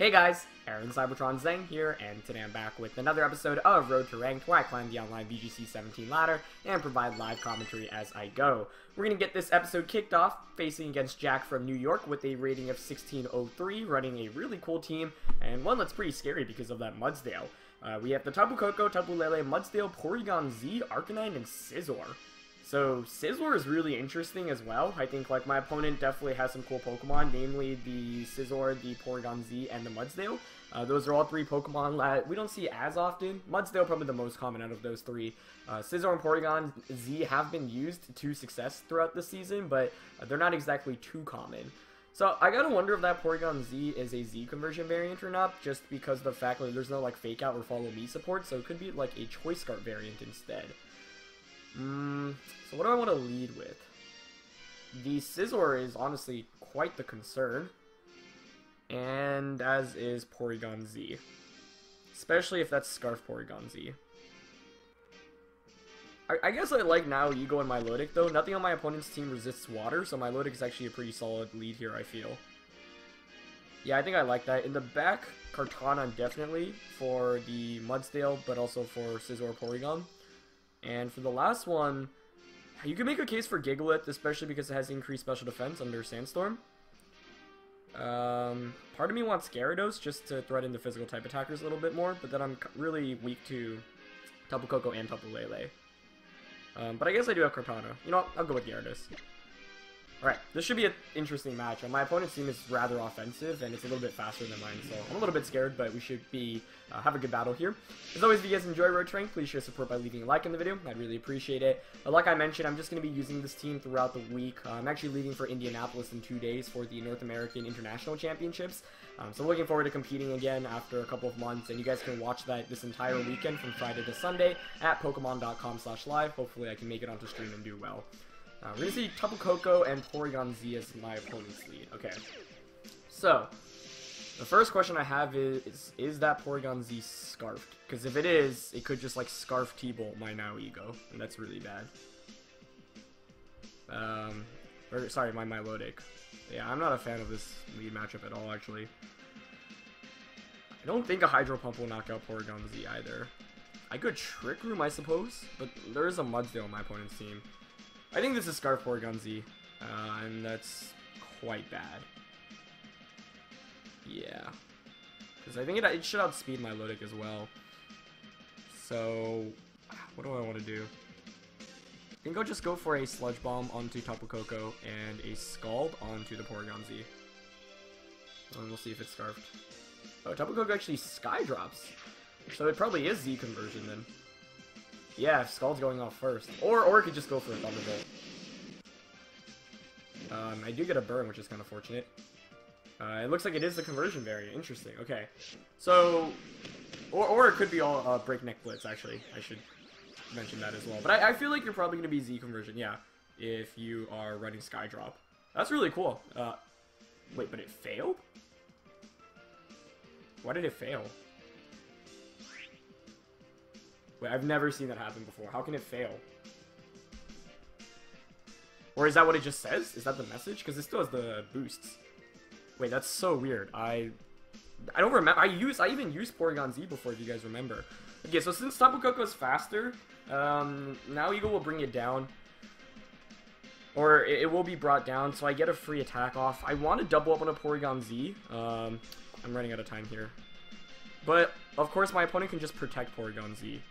Hey guys, Aaron Cybertron Zeng here, and today I'm back with another episode of Road to Ranked, where I climb the online VGC 17 ladder and provide live commentary as I go. We're going to get this episode kicked off facing against Jack from New York with a rating of 1603, running a really cool team, and one that's pretty scary because of that Mudsdale. We have the Tapu Koko, Tapu Lele, Mudsdale, Porygon-Z, Arcanine, and Scizor. So, Scizor is really interesting as well. I think, like, my opponent definitely has some cool Pokemon, namely the Scizor, the Porygon-Z, and the Mudsdale. Those are all three Pokemon that we don't see as often. Mudsdale probably the most common out of those three. Scizor and Porygon-Z have been used to success throughout the season, but they're not exactly too common. So, I gotta wonder if that Porygon-Z is a Z conversion variant or not, just because of the fact that there's no, like, Fake Out or Follow Me support, so it could be, like, a Choice Scarf variant instead. So what do I want to lead with? The Scizor is honestly quite the concern, and as is Porygon-Z. Especially if that's Scarf Porygon-Z. I guess I like now Ego and Milotic though. Nothing on my opponent's team resists water, so Milotic is actually a pretty solid lead here, I feel. Yeah, I think I like that. In the back, Kartana definitely for the Mudsdale, but also for Scizor Porygon. And for the last one, you can make a case for Gigalith, especially because it has increased special defense under Sandstorm. Part of me wants Gyarados just to threaten the physical type attackers a little bit more, but then I'm really weak to Tapu Koko and Tapu Lele. But I guess I do have Kartana. You know what? I'll go with Gyarados. Alright, this should be an interesting match. My opponent's team is rather offensive, and it's a little bit faster than mine, so I'm a little bit scared, but we should be have a good battle here. As always, if you guys enjoy Road to Ranked, please show support by leaving a like in the video. I'd really appreciate it. Like I mentioned, I'm just going to be using this team throughout the week. I'm actually leaving for Indianapolis in 2 days for the North American International Championships. So looking forward to competing again after a couple of months, and you guys can watch that this entire weekend from Friday to Sunday at Pokemon.com/live. Hopefully I can make it onto stream and do well. We're going to see Tapu Koko and Porygon-Z as my opponent's lead. Okay, so the first question I have is that Porygon-Z scarfed? Because if it is, it could just like scarf T-Bolt my now Ego, and that's really bad. Or sorry, my Milotic. Yeah, I'm not a fan of this lead matchup at all, actually. I don't think a Hydro Pump will knock out Porygon-Z either. I could Trick Room, I suppose, but there is a Mudsdale on my opponent's team. I think this is Scarf Porygon-Z, and that's quite bad. Yeah. Because I think it should outspeed Milotic as well. So, what do I want to do? I think I'll just go for a Sludge Bomb onto Tapu Koko and a Scald onto the Porygon-Z. And we'll see if it's Scarfed. Oh, Tapu Koko actually Sky Drops. So it probably is Z conversion then. Yeah, if Scald's going off first. Or it could just go for a Thunderbolt. I do get a burn, which is kind of fortunate. It looks like it is the conversion variant. Interesting. Okay. So, or it could be all Breakneck Blitz, actually. I should mention that as well. But I feel like you're probably going to be Z conversion, yeah, if you are running Skydrop. That's really cool. Wait, but it failed? Why did it fail? Wait, I've never seen that happen before. How can it fail? Or is that what it just says? Is that the message? Because it still has the boosts. Wait, that's so weird. I don't remember. I even used Porygon-Z before, if you guys remember. Okay, so since Tapu Koko is faster, now Eagle will bring it down. Or it will be brought down, so I get a free attack off. I want to double up on a Porygon-Z. I'm running out of time here. But, of course, my opponent can just protect Porygon-Z.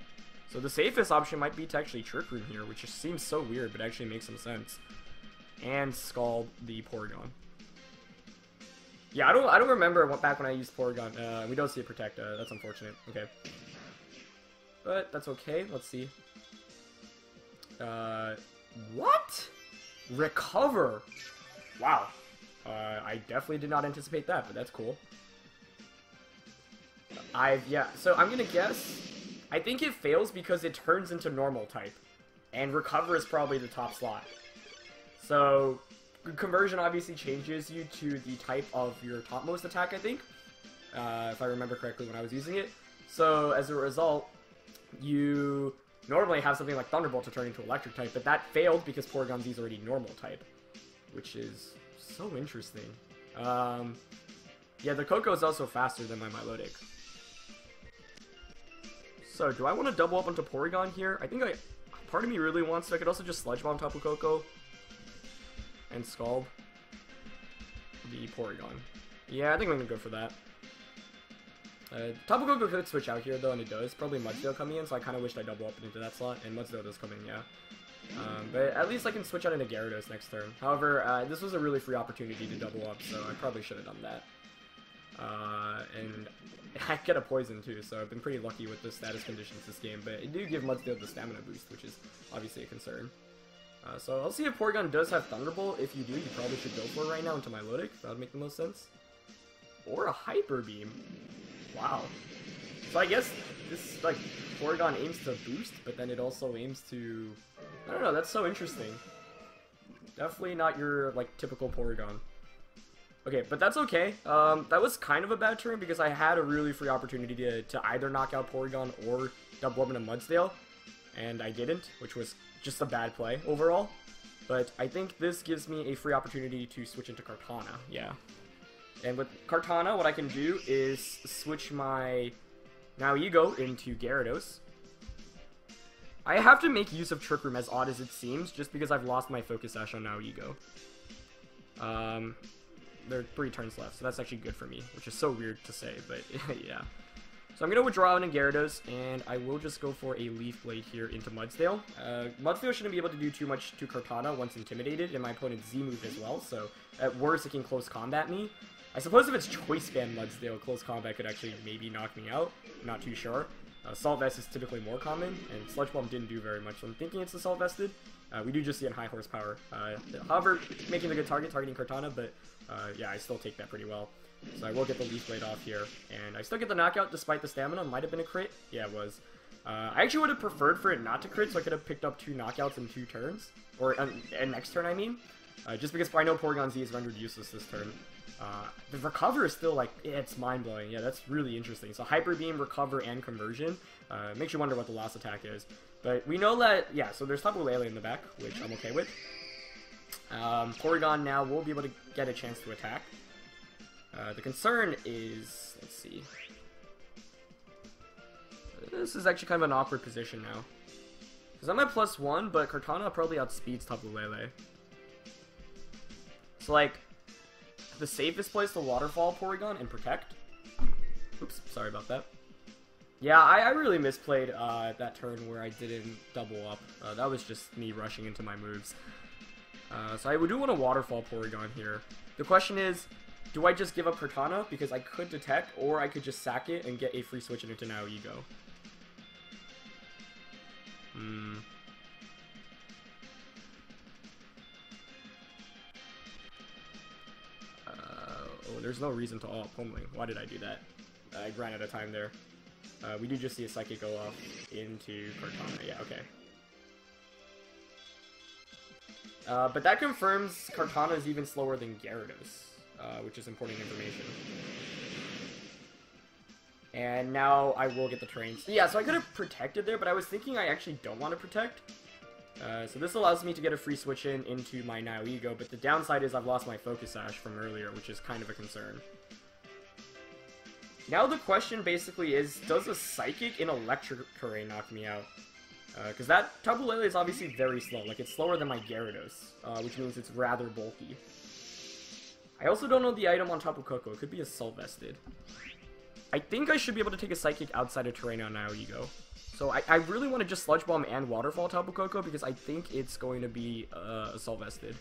So the safest option might be to actually Trick Room here, which just seems so weird, but actually makes some sense. And Scald the Porygon. Yeah, I don't remember back when I used Porygon. We don't see it protect. That's unfortunate. Okay. But that's okay. Let's see. What? Recover. Wow. I definitely did not anticipate that, but that's cool. Yeah, so I'm gonna guess. I think it fails because it turns into normal type. And recover is probably the top slot. So, conversion obviously changes you to the type of your topmost attack, I think. If I remember correctly when I was using it. So, as a result, you normally have something like Thunderbolt to turn into electric type, but that failed because Porygon-Z is already normal type. Which is so interesting. Yeah, the Coco is also faster than my Milotic. So, do I want to double up onto Porygon here? I think part of me really wants to. I could also just Sludge Bomb Tapu Koko and Scald the Porygon. Yeah, I think I'm going to go for that. Tapu Koko could switch out here, though, and it does. Probably Mudsdale coming in, so I kind of wished I double up into that slot, and Mudsdale does come in, yeah. But at least I can switch out into Gyarados next turn. However, this was a really free opportunity to double up, so I probably should have done that. And I get a poison too, so I've been pretty lucky with the status conditions this game, but it do give Mudsdale the stamina boost, which is obviously a concern. So I'll see if Porygon does have Thunderbolt. If you do, you probably should go for it right now into Milotic. That would make the most sense. Or a Hyper Beam. Wow. So I guess this, like, Porygon aims to boost, but then it also aims to... I don't know, that's so interesting. Definitely not your, like, typical Porygon. Okay, but that's okay. That was kind of a bad turn because I had a really free opportunity to either knock out Porygon or double up into Mudsdale, and I didn't, which was just a bad play overall. But I think this gives me a free opportunity to switch into Kartana, yeah. And with Kartana, what I can do is switch my Now Ego into Gyarados. I have to make use of Trick Room, as odd as it seems, just because I've lost my Focus Sash on Now Ego. There are 3 turns left, so that's actually good for me, which is so weird to say, but yeah. So I'm going to withdraw into Gyarados, and I will just go for a Leaf Blade here into Mudsdale. Mudsdale shouldn't be able to do too much to Kartana once intimidated, and my opponent's Z-move as well, so at worst it can close combat me. I suppose if it's Choice Band Mudsdale, close combat could actually maybe knock me out. I'm not too sure. Assault Vest is typically more common, and Sludge Bomb didn't do very much, so I'm thinking it's Assault Vested. We do just see it in high horsepower. However, making a good target, targeting Kartana, but yeah, I still take that pretty well. So I will get the Leaf Blade off here, and I still get the knockout despite the stamina. Might have been a crit. Yeah, it was. I actually would have preferred for it not to crit, so I could have picked up 2 knockouts in 2 turns. Or, and next turn, I mean. Just because I know Porygon-Z is rendered useless this turn. The recover is still, like, it's mind-blowing. Yeah, that's really interesting. So Hyper Beam, recover, and conversion. Makes you wonder what the last attack is. But we know that, yeah, so there's Tapu Lele in the back, which I'm okay with. Porygon now will be able to get a chance to attack. The concern is, let's see. This is actually kind of an awkward position now. Because I'm at +1, but Kartana probably outspeeds Tapu Lele. So, like, the safest place to Waterfall Porygon and Protect. Oops, sorry about that. Yeah, I really misplayed that turn where I didn't double up. That was just me rushing into my moves. So I do want to Waterfall Porygon here. The question is, do I just give up Kartana? Because I could Detect, or I could just sack it and get a free switch into Now Ego. Oh, there's no reason to all pummeling. Why did I do that? I ran out of time there. We do just see a Psychic go off into Kartana. Yeah, okay. But that confirms Kartana is even slower than Gyarados, which is important information. And now I will get the trains. Yeah, so I could have protected there, but I was thinking I actually don't want to protect. So this allows me to get a free switch into my Now Ego, but the downside is I've lost my Focus Sash from earlier, which is kind of a concern. Now the question basically is, does a Psychic in Electric Terrain knock me out? Because that Tapu Lele is obviously very slow. Like, it's slower than my Gyarados, which means it's rather bulky. I also don't know the item on Tapu Koko. It could be Assault Vested. I think I should be able to take a Psychic outside of terrain on Now Ego. So I really want to just Sludge Bomb and Waterfall Tapu Koko because I think it's going to be Assault Vested.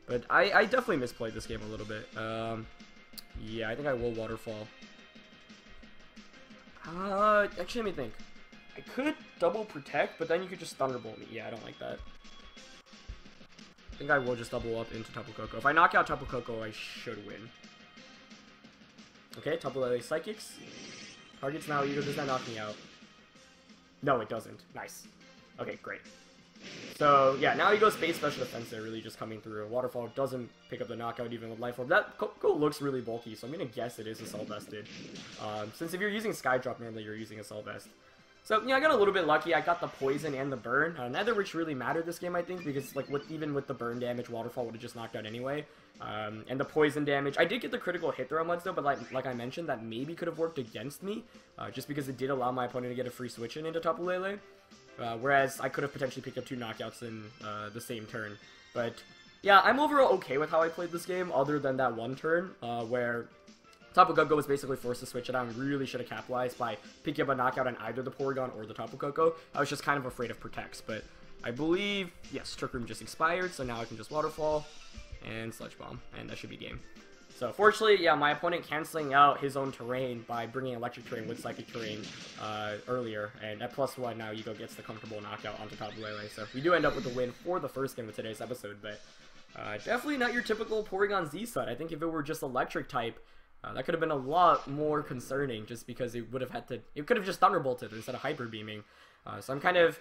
But I definitely misplayed this game a little bit. Yeah, I think I will Waterfall. Actually, let me think. I could double Protect, but then you could just Thunderbolt me. Yeah, I don't like that. I think I will just double up into Tapu Koko. If I knock out Tapu Koko, I should win. Okay, Tapu Lele Psychics. Targets Now Ego. Does that knock me out? No, it doesn't. Nice. Okay, great. So, yeah, Now Ego's Space Special Defense there really just coming through. Waterfall doesn't pick up the knockout even with Life Orb. That Koko looks really bulky, so I'm going to guess it is Assault Vested. Since if you're using Skydrop, normally you're using Assault Vest. So, yeah, I got a little bit lucky. I got the poison and the burn. Neither of which really mattered this game, I think, because, like, even with the burn damage, Waterfall would have just knocked out anyway. And the poison damage, I did get the critical hit throw on Mudstone, but like I mentioned, that maybe could have worked against me, just because it did allow my opponent to get a free switch in into Tapu Lele. Whereas I could have potentially picked up 2 knockouts in the same turn. But, yeah, I'm overall okay with how I played this game, other than that one turn, where Tapu Koko was basically forced to switch it out and really should have capitalized by picking up a knockout on either the Porygon or the Tapu Koko. I was just kind of afraid of Protects, but I believe, yes, Trick Room just expired, so now I can just Waterfall and Sludge Bomb, and that should be game. So, fortunately, yeah, my opponent canceling out his own terrain by bringing Electric Terrain with Psychic Terrain earlier, and at +1 now Ego gets the comfortable knockout onto Tapu Lele. So, we do end up with a win for the first game of today's episode, but definitely not your typical Porygon-Z set. I think if it were just Electric type, that could have been a lot more concerning, just because it would have had to, it could have just Thunderbolted instead of Hyper Beaming. So I'm kind of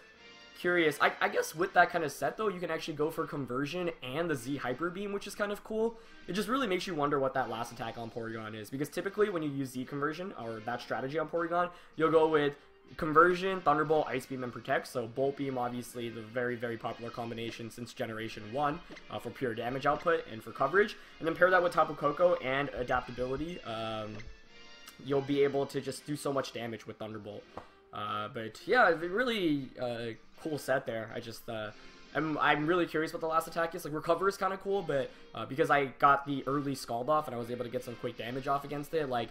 curious. I guess with that kind of set, though, you can actually go for Conversion and the Z Hyper Beam, which is kind of cool. It just really makes you wonder what that last attack on Porygon is, because typically when you use Z Conversion, or that strategy on Porygon, you'll go with Conversion, Thunderbolt, Ice Beam, and Protect. So Bolt Beam, obviously the very, very popular combination since Generation 1 for pure damage output and for coverage. And then pair that with Tapu Koko and Adaptability. You'll be able to just do so much damage with Thunderbolt. But yeah, really cool set there. I just I'm really curious what the last attack is. Like, Recover is kind of cool, but because I got the early Scald off and I was able to get some quick damage off against it, like,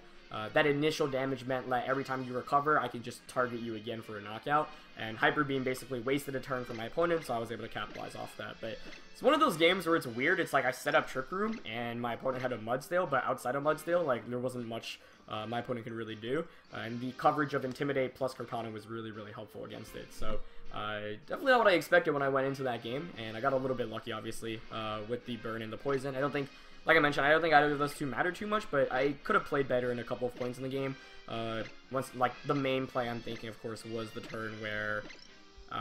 that initial damage meant that every time you recover, I could just target you again for a knockout. And Hyper Beam basically wasted a turn for my opponent, so I was able to capitalize off that. But it's one of those games where it's weird. It's like I set up Trick Room, and my opponent had a Mudsdale, but outside of Mudsdale, like, there wasn't much my opponent could really do. And the coverage of Intimidate plus Kartana was really, really helpful against it. So definitely not what I expected when I went into that game, and I got a little bit lucky, obviously, with the burn and the poison. I don't think, like I mentioned, I don't think either of those two mattered too much, but I could have played better in a couple of points in the game. Once, like, the main play I'm thinking, of course, was the turn where, so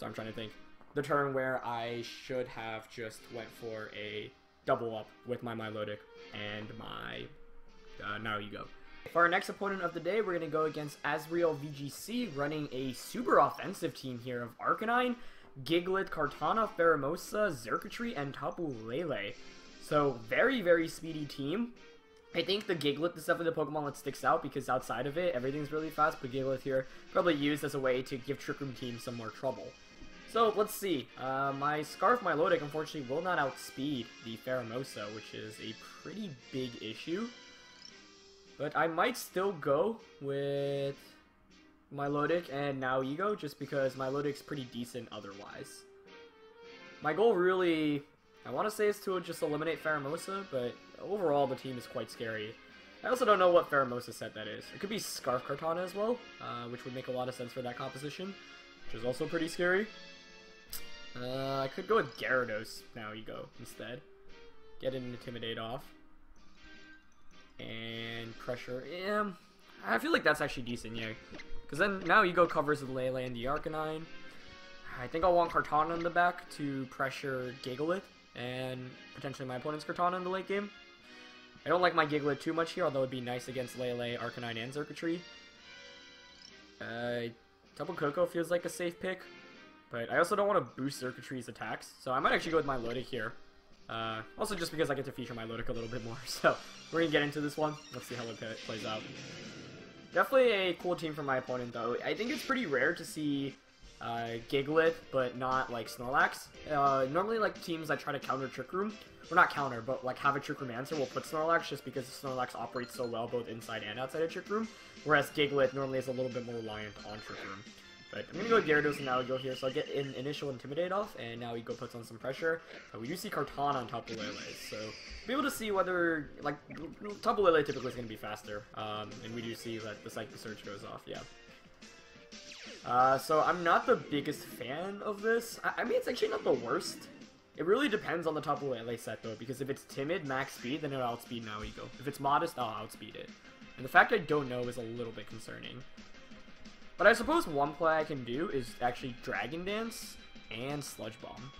I'm trying to think, the turn where I should have just went for a double up with my Milotic and my, Now You Go. For our next opponent of the day, we're going to go against Azrael VGC, running a super offensive team here of Arcanine, Giglet, Kartana, Pheromosa, Xurkitree, and Tapu Lele. So, very, very speedy team. I think the Giglet is definitely the Pokemon that sticks out, because outside of it, everything's really fast, but Giglet here probably used as a way to give Trick Room team some more trouble. So, let's see. My Scarf Milotic, unfortunately, will not outspeed the Pheromosa, which is a pretty big issue. But I might still go with Milotic and Now Ego, just because Milotic's pretty decent otherwise. My goal really, I want to say, is to just eliminate Pheromosa, but overall the team is quite scary. I also don't know what Pheromosa set that is. It could be Scarf Kartana as well, which would make a lot of sense for that composition, which is also pretty scary. I could go with Gyarados Now Ego instead. Get an Intimidate off. And Pressure. Yeah, I feel like that's actually decent, yeah. Because then Now Ego covers the Lele and the Arcanine. I think I'll want Kartana in the back to pressure Giglet and potentially my opponent's Kartana in the late game. I don't like my Giglet too much here, although it'd be nice against Lele, Arcanine, and Xurkitree. Tapu Koko feels like a safe pick, but I also don't want to boost Xurkitree's attacks, so I might actually go with Milotic here. Also just because I get to feature Milotic a little bit more, so we're gonna get into this one. Let's see how it plays out. Definitely a cool team from my opponent, though. I think it's pretty rare to see Giglet, but not, like, Snorlax. Normally, like, teams that try to counter Trick Room, well, not counter, but, like, have a Trick Room answer will put Snorlax, just because Snorlax operates so well both inside and outside of Trick Room, whereas Giglet normally is a little bit more reliant on Trick Room. But I'm gonna go with Gyarados and Now Ego here, so I get an initial Intimidate off, and Now Ego puts on some pressure. We do see Kartana on Tapu Lele, so be able to see whether, like, Tapu Lele typically is gonna be faster, and we do see that the Psychic Surge goes off, yeah. So I'm not the biggest fan of this. I mean, it's actually not the worst. It really depends on the Tapu Lele set, though, because if it's Timid, max speed, then it'll outspeed Now Ego. If it's Modest, I'll outspeed it. And the fact I don't know is a little bit concerning. But I suppose one play I can do is actually Dragon Dance and Sludge Bomb.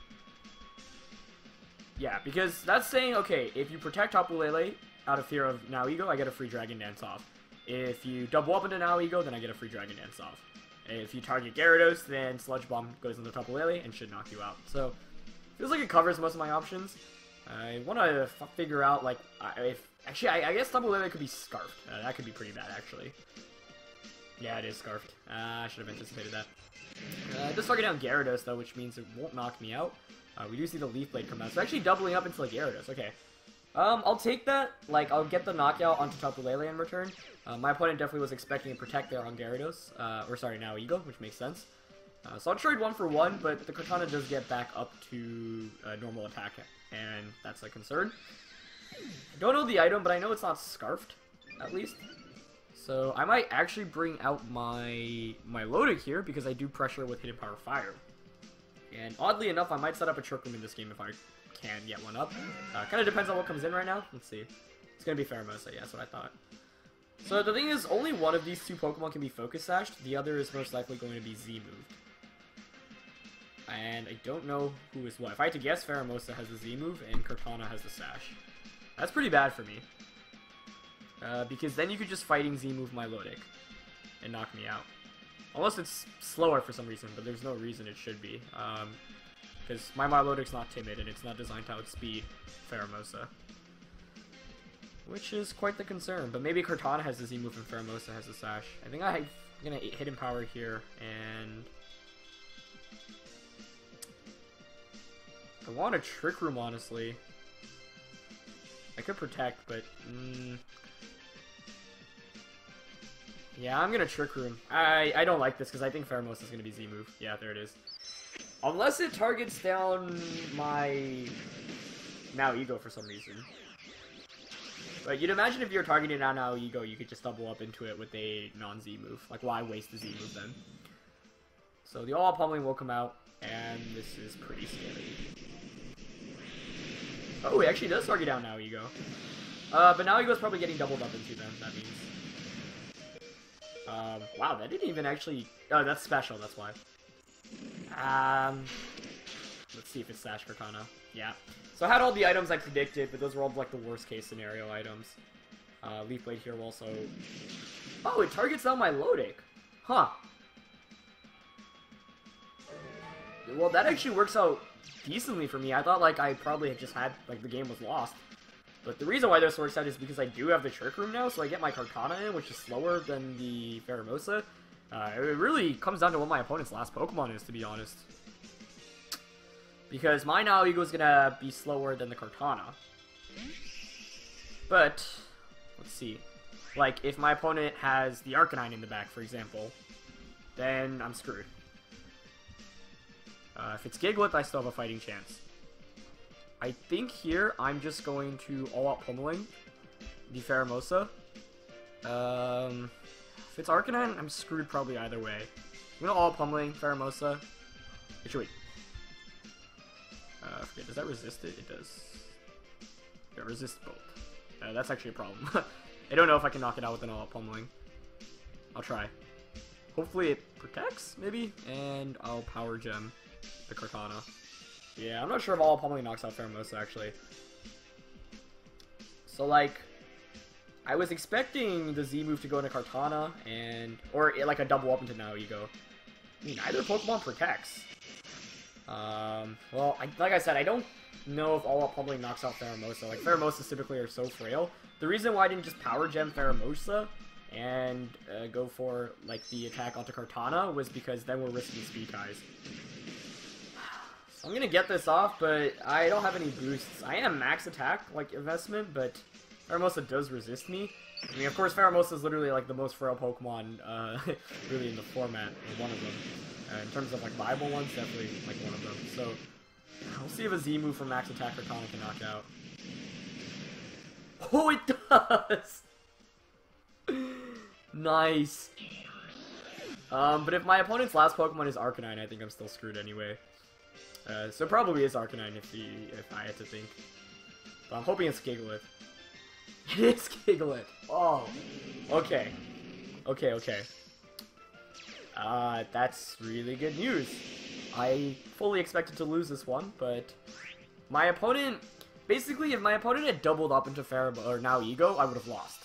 Yeah, because that's saying, okay, if you protect Tapu Lele out of fear of Now Ego, I get a free Dragon Dance off. If you double up into Now Ego, then I get a free Dragon Dance off. If you target Gyarados, then Sludge Bomb goes into Tapu Lele and should knock you out. So, feels like it covers most of my options. I want to figure out, like, actually, I guess Tapu Lele could be Scarfed. That could be pretty bad, actually. Yeah, it is Scarfed. I should have anticipated that. It does target down Gyarados, though, which means it won't knock me out. We do see the Leaf Blade come out, so actually doubling up into, like, Gyarados. Okay. I'll take that. Like, I'll get the knockout onto Tapu Lele in return. My opponent definitely was expecting a Protect there on Gyarados. Or, sorry, Now Ego, which makes sense. So I'll trade 1 for 1, but the Kartana does get back up to normal attack, and that's a concern. I don't know the item, but I know it's not Scarfed, at least. So I might actually bring out my Lodic here, because I do pressure with Hidden Power Fire. And oddly enough, I might set up a Trick Room in this game if I can get one up. Kind of depends on what comes in right now. Let's see. It's going to be Pheromosa, yeah, that's what I thought. So the thing is, only one of these two Pokemon can be Focus Sashed. The other is most likely going to be Z-moved. And I don't know who is what. If I had to guess, Pheromosa has the Z-move and Kartana has the Sash. That's pretty bad for me. Because then you could just Fighting Z-move my Lodic and knock me out. Unless it's slower for some reason, but there's no reason it should be. Because my Milodic's not timid and it's not designed to outspeed Pheromosa. Which is quite the concern. But maybe Kartana has the Z-move and Pheromosa has the Sash. I think I'm going to Hidden Power here and... I want a Trick Room, honestly. I could Protect, but... Yeah, I'm gonna Trick Room. I don't like this, because I think Pheromosa is gonna be Z-move. Yeah, there it is. Unless it targets down my... Now Ego for some reason. But you'd imagine if you're targeting down Now Ego, you could just double up into it with a non-Z move. Like, why waste the Z move then? So the all-out pummeling will come out, and this is pretty scary. Oh, it actually does target down Now Ego. But Now Ego's probably getting doubled up into them, that means. Wow, that didn't even actually... Oh, that's special, that's why. Let's see if it's Sash Kartana. Yeah. So I had all the items I predicted, but those were all, like, the worst-case scenario items. Leaf Blade here will also... Oh, it targets down my Lodic. Huh. Well, that actually works out decently for me. I thought, like, I probably had just had, like, the game was lost. But the reason why this works out is because I do have the Trick Room now, so I get my Kartana in, which is slower than the Pheromosa. It really comes down to what my opponent's last Pokemon is, to be honest. Because my Now Ego is gonna be slower than the Kartana. But, let's see. Like, if my opponent has the Arcanine in the back, for example, then I'm screwed. If it's Gigalith, I still have a fighting chance. I think here, I'm just going to all-out pummeling the Pheromosa. If it's Arcanine, I'm screwed probably either way. I'm gonna all-out pummeling Pheromosa. Actually, wait. Forget, does that resist it? It does. It resists both. That's actually a problem. I don't know if I can knock it out with an all-out pummeling. I'll try. Hopefully it protects, maybe? And I'll Power Gem the Kartana. Yeah, I'm not sure if all pummeling knocks out Pheromosa, actually. So, like, I was expecting the Z move to go into Kartana, or like a double up into Now Ego. I mean, either Pokemon protects. Well, like I said, I don't know if all-out pummeling knocks out Pheromosa. Like, Pheromosas typically are so frail. The reason why I didn't just Power Gem Pheromosa and go for, like, the attack onto Kartana was because then we're risking Speed Ties. I'm gonna get this off, but I don't have any boosts. I am max attack, like, investment, but Pheromosa does resist me. I mean, of course, Pheromosa is literally, like, the most frail Pokemon, really in the format, or one of them. In terms of, like, viable ones, definitely, like, one of them. So, we'll see if a Z move from max attack Kartana can knock out. Oh, it does! Nice! But if my opponent's last Pokemon is Arcanine, I think I'm still screwed anyway. So it probably is Arcanine if I had to think. But I'm hoping it's Gigalith. It is Gigalith! Oh! Okay. Okay. That's really good news. I fully expected to lose this one, but my opponent... Basically, if my opponent had doubled up into Now Ego, I would have lost.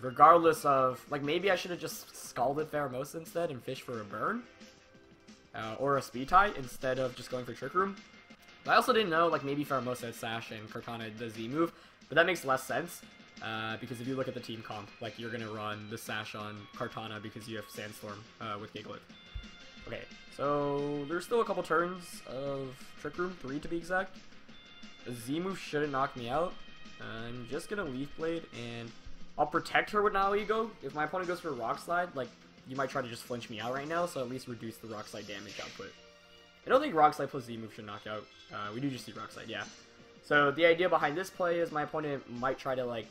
Regardless of, like, maybe I should have just Scalded Pheromosa instead and fished for a burn. Or a Speed Tie instead of just going for Trick Room. But I also didn't know, like, maybe Pheromosa had Sash and Kartana had the Z move. But that makes less sense. Because if you look at the team comp, like, you're going to run the Sash on Kartana because you have Sandstorm with Gigalith. Okay, so there's still a couple turns of Trick Room, 3 to be exact. The Z move shouldn't knock me out. I'm just going to Leaf Blade, and I'll protect her with Now Ego. If my opponent goes for a Rock Slide, like, you might try to just flinch me out right now, so at least reduce the Rock Slide damage output. I don't think Rock Slide plus Z move should knock out. We do just see Rock Slide, yeah. So the idea behind this play is my opponent might try to, like,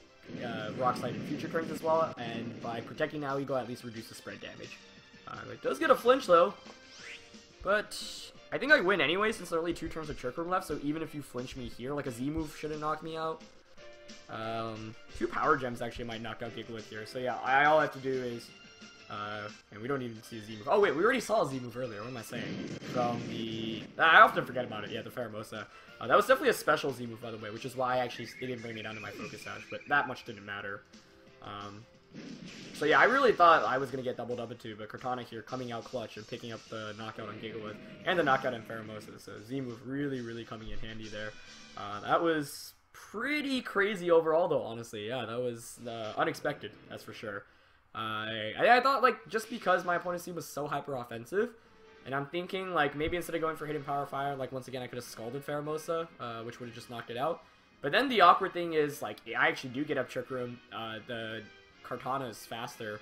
Rock Slide in future turns as well, and by protecting Now Ego, at least reduce the spread damage. It does get a flinch, though, but I think I win anyway, since there are only 2 turns of Trick Room left, so even if you flinch me here, like, a Z move shouldn't knock me out. 2 Power Gems actually might knock out Gigalith here, so yeah, all I have to do is, and we don't even see a Z move. Oh wait, we already saw a Z move earlier, what am I saying? From the, I often forget about it, yeah, the Pheromosa. That was definitely a special Z move, by the way, which is why it didn't bring me down to my Focus Sash, but that much didn't matter. So yeah, I really thought I was going to get doubled up into, but Kartana here coming out clutch and picking up the knockout on Gigalith and the knockout on Pheromosa, so Z move really coming in handy there. That was pretty crazy overall though, honestly. Yeah, that was unexpected, that's for sure. I thought, like, just because my opponent's team was so hyper offensive, and I'm thinking, like, maybe instead of going for Hidden Power Fire, like, once again I could have Scalded Pheromosa, which would have just knocked it out. But then the awkward thing is, like, I actually do get up Trick Room, the Kartana is faster.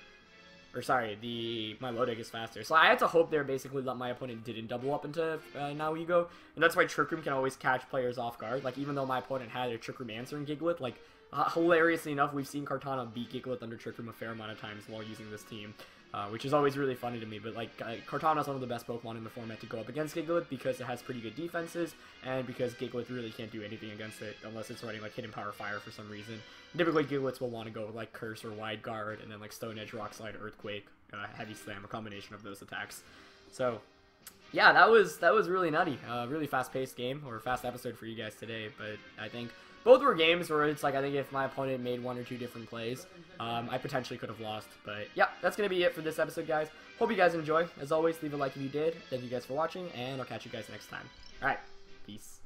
Or sorry, my low deck is faster. So I had to hope there basically that my opponent didn't double up into Now Ego. And that's why Trick Room can always catch players off guard. Like, even though my opponent had a Trick Room answer in Gigalith, like, hilariously enough, we've seen Kartana beat Gigalith under Trick Room a fair amount of times while using this team. Which is always really funny to me, but, like, Kartana is one of the best Pokemon in the format to go up against Gigalith because it has pretty good defenses, and because Gigalith really can't do anything against it unless it's running, like, Hidden Power Fire for some reason. Typically, Gigaliths will want to go with, like, Curse or Wide Guard, and then, like, Stone Edge, Rock Slide, Earthquake, Heavy Slam, a combination of those attacks. So, yeah, that was really nutty. Really fast-paced game, or fast episode for you guys today, but I think both were games where it's like, I think if my opponent made 1 or 2 different plays, I potentially could have lost. But yeah, that's going to be it for this episode, guys. Hope you guys enjoy. As always, leave a like if you did. Thank you guys for watching, and I'll catch you guys next time. Alright, peace.